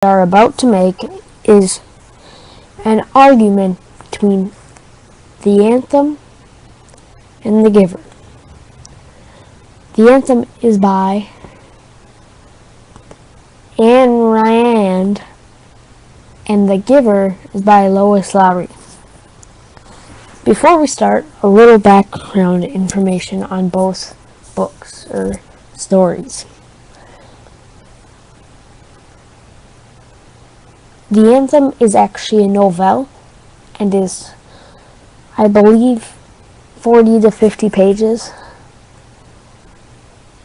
are about to make is an argument between the anthem and the giver. The anthem is by Ayn Rand, and the giver is by Lois Lowry. Before we start, a little background information on both books or stories. The anthem is actually a novelle and is, I believe, 40 to 50 pages,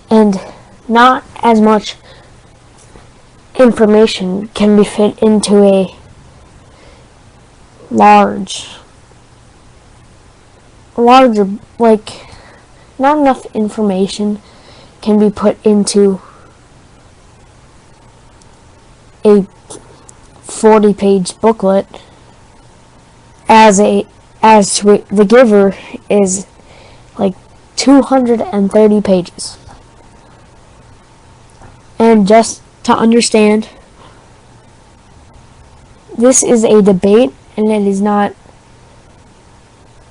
and not as much information can be fit into a larger, not enough information can be put into a 40-page booklet as to The Giver is like 230 pages. And just to understand, this is a debate, and it is not,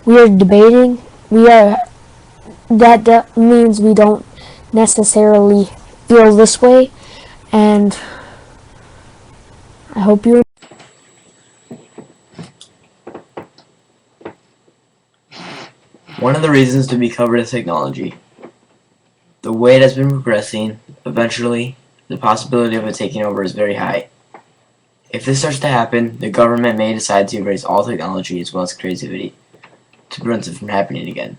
we are debating, that means we don't necessarily feel this way, and I hope you. One of the reasons to be covered is technology. The way it has been progressing, eventually, the possibility of it taking over is very high. If this starts to happen, the government may decide to erase all technology as well as creativity to prevent it from happening again.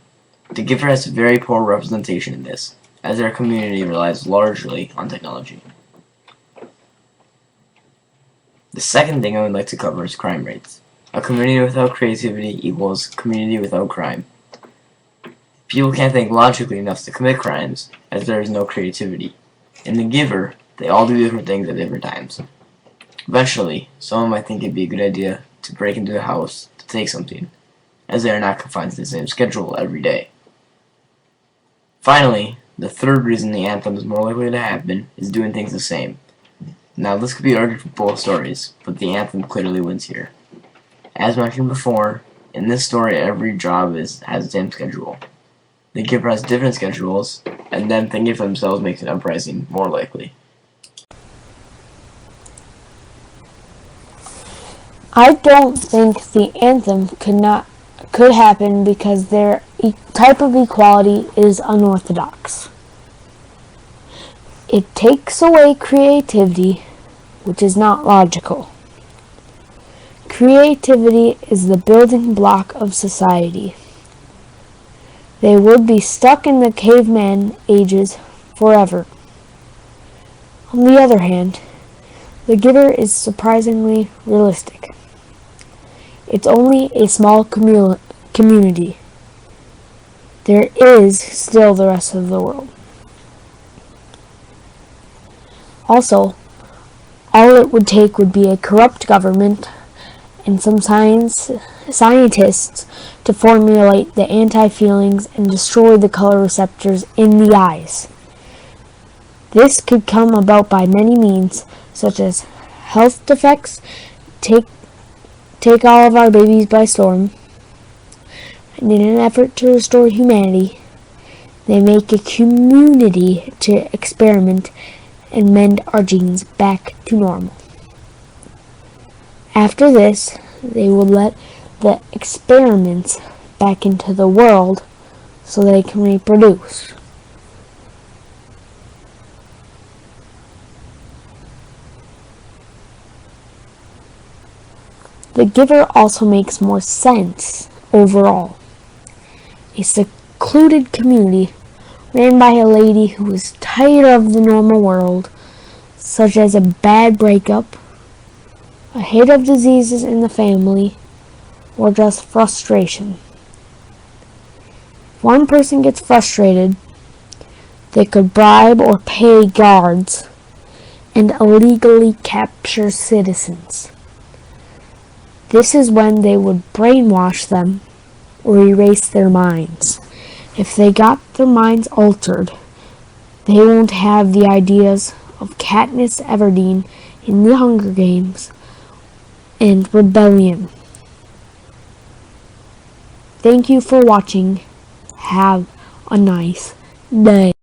The Giver has very poor representation in this, as their community relies largely on technology. The second thing I would like to cover is crime rates. A community without creativity equals community without crime. People can't think logically enough to commit crimes, as there is no creativity. In The Giver, they all do different things at different times. Eventually, someone might think it'd be a good idea to break into a house to take something, as they are not confined to the same schedule every day. Finally, the third reason the anthem is more likely to happen is doing things the same. Now, this could be argued for both stories, but the anthem clearly wins here. As mentioned before, in this story every job has the same schedule. The Giver has different schedules, and them thinking for themselves makes an uprising more likely. I don't think the anthem could happen because their type of equality is unorthodox. It takes away creativity, which is not logical. Creativity is the building block of society. They would be stuck in the caveman ages forever. On the other hand, The Giver is surprisingly realistic. It's only a small community. There is still the rest of the world. Also, all it would take would be a corrupt government and some scientists to formulate the anti-feelings and destroy the color receptors in the eyes. This could come about by many means, such as health defects, take all of our babies by storm, and in an effort to restore humanity, they make a community to experiment and mend our genes back to normal. After this, they will let the experiments back into the world so they can reproduce. The Giver also makes more sense overall. A secluded community ran by a lady who was tired of the normal world, such as a bad breakup, a hit of diseases in the family, or just frustration. If one person gets frustrated, they could bribe or pay guards and illegally capture citizens. This is when they would brainwash them or erase their minds. If they got their minds altered, they won't have the ideas of Katniss Everdeen in the Hunger Games and rebellion. Thank you for watching. Have a nice day.